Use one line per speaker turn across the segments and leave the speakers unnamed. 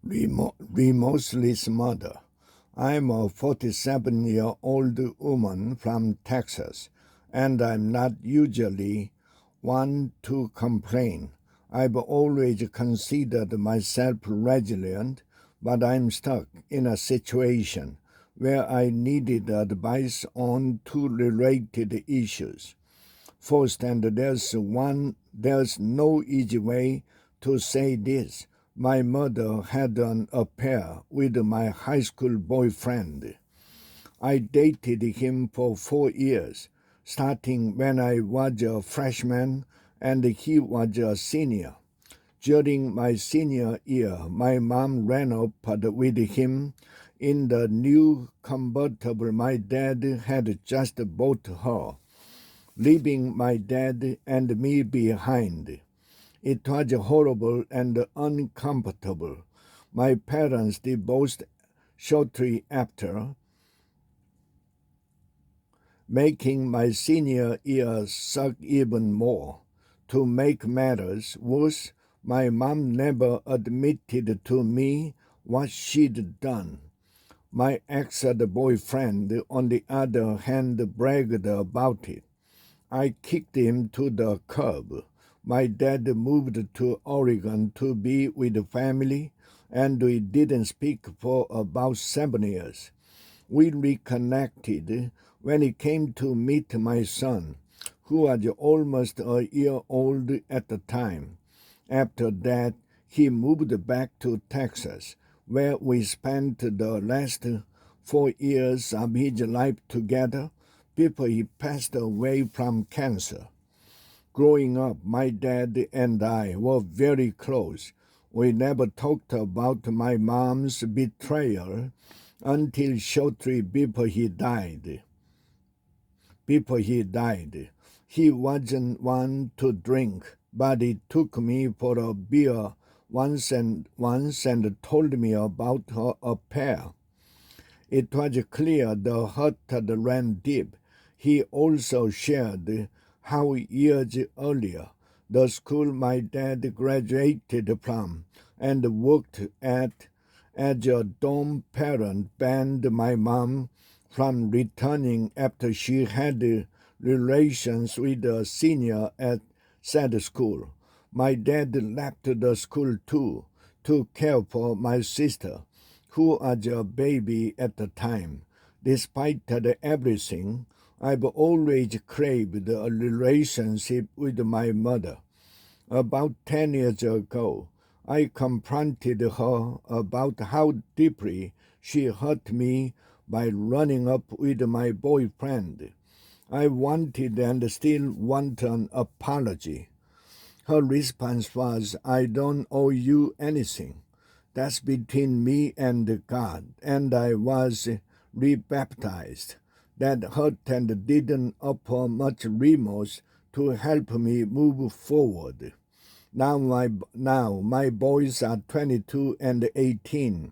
Remorseless mother. I'm a 47-year-old woman from Texas, and I'm not usually one to complain. I've always considered myself resilient, but I'm stuck in a situation where I needed advice on two related issues. First, and there's no easy way to say this. My mother had an affair with my high school boyfriend. I dated him for 4 years, starting when I was a freshman and he was a senior. During my senior year, my mom ran up with him in the new convertible my dad had just bought her, leaving my dad and me behind. It was horrible and uncomfortable. My parents divorced shortly after, making my senior year suck even more. To make matters worse, my mom never admitted to me what she'd done. My ex-boyfriend, on the other hand, bragged about it. I kicked him to the curb. My dad moved to Oregon to be with family, and we didn't speak for about 7 years. We reconnected when he came to meet my son, who was almost a year old at the time. After that, he moved back to Texas, where we spent the last 4 years of his life together before he passed away from cancer. Growing up, my dad and I were very close. We never talked about my mom's betrayal until shortly before he died. He wasn't one to drink, but he took me for a beer once and told me about her affair. It was clear the hurt ran deep. He also shared how years earlier, the school my dad graduated from and worked at as a dorm parent banned my mom from returning after she had relations with a senior at said school. My dad left the school too to care for my sister, who was a baby at the time. Despite everything, I've always craved a relationship with my mother. About 10 years ago, I confronted her about how deeply she hurt me by running up with my boyfriend. I wanted and still want an apology. Her response was, "I don't owe you anything. That's between me and God," and I was rebaptized. That hurt and didn't offer much remorse to help me move forward. Now my boys are 22 and 18.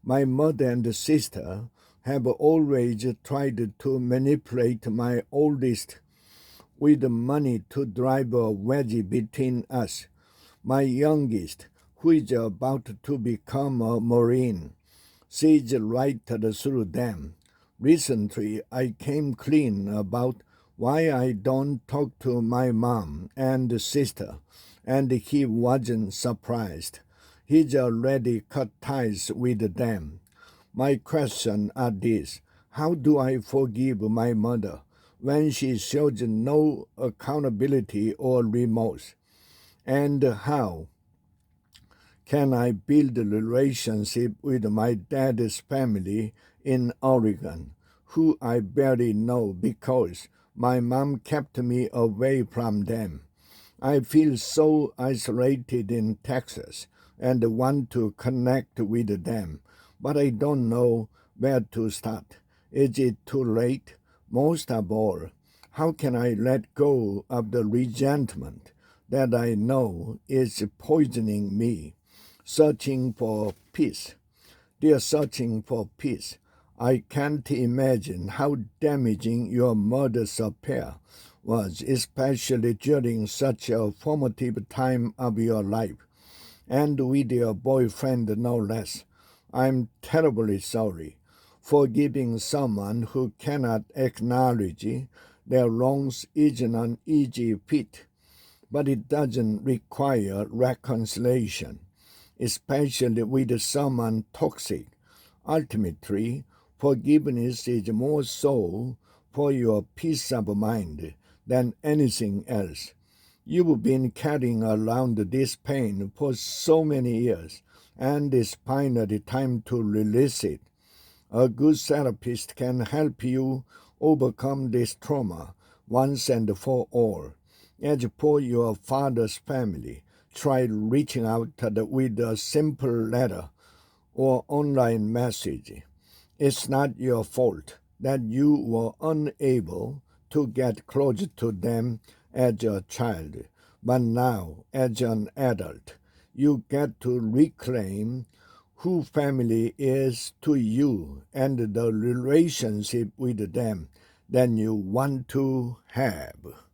My mother and sister have always tried to manipulate my oldest with money to drive a wedge between us. My youngest, who is about to become a Marine, sees right through them. Recently, I came clean about why I don't talk to my mom and sister, and he wasn't surprised. He's already cut ties with them. My questions are this: how do I forgive my mother when she shows no accountability or remorse? And how can I build a relationship with my dad's family in Oregon, who I barely know because my mom kept me away from them? I feel so isolated in Texas and want to connect with them, but I don't know where to start. Is it too late? Most of all, how can I let go of the resentment that I know is poisoning me? Searching for peace. Dear searching for peace, I can't imagine how damaging your mother's affair was, especially during such a formative time of your life. and with your boyfriend no less. I'm terribly sorry. Forgiving someone who cannot acknowledge their wrongs isn't an easy feat, but it doesn't require reconciliation, especially with someone toxic. Ultimately, forgiveness is more so for your peace of mind than anything else. You've been carrying around this pain for so many years, and it's finally time to release it. A good therapist can help you overcome this trauma once and for all. As for your father's family, try reaching out with a simple letter or online message. It's not your fault that you were unable to get close to them as a child, but now, as an adult, you get to reclaim who family is to you and the relationship with them that you want to have.